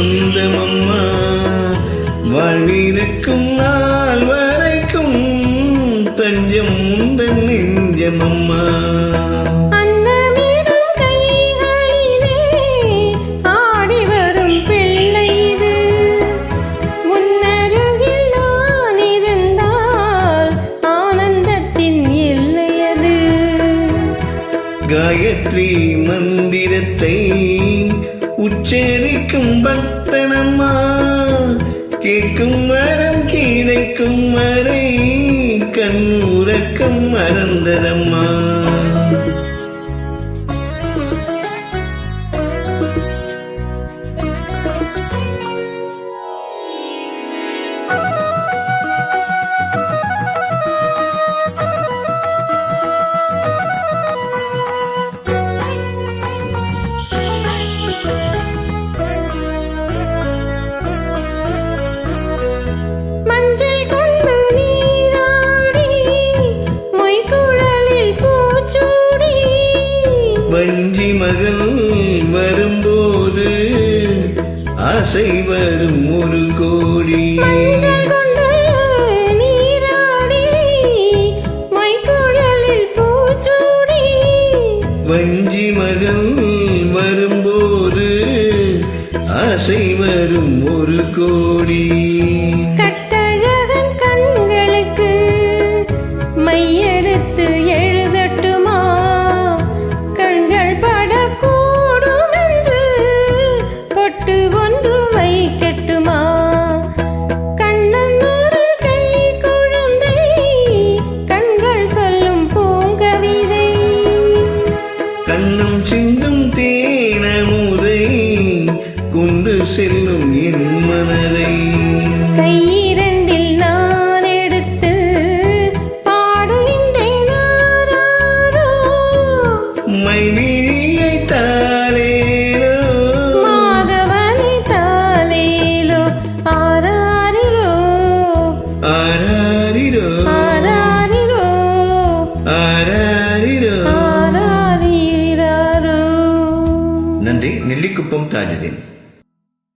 சொந்தமம்மா வாழ்விருக்கும் நாள் வரைக்கும் தஞ்சம் உந்தன் நெஞ்சமம்மா. காயத்ரி மந்திரத்தை உச்சரிக்கும் பக்தனம்மா கேட்கும் வரம் கிடைக்கும் வரை கண்ணுறக்கம் மறந்ததம்மா. வஞ்சி மகள் வரும்போது ஆசை வரும் ஒரு கோடி. வஞ்சி மகள் வரும்போது ஆசை வரும் ஒரு கோடி. மையெடுத்து எழுதட்டுமா கண்கள் படக்கூடும் என்று பொட்டு ஒன்று வைக்கட்டுமா. கண்ணன் ஒரு கை குழந்தை கண்கள் சொல்லும் பூங்கவிதை கண்ணம் சிந்தும் தேனமுதை கொண்டு செல்லும் என் மனதை. மைவிழியை தாலேலோ மாதவனை தாலேலோ ஆராரிரோ ஆராரிரோ ஆராரிரோ ஆராரிரோ ஆராரிரோ. நன்றி. நெல்லிக்குப்பம் தாஜுதீன்.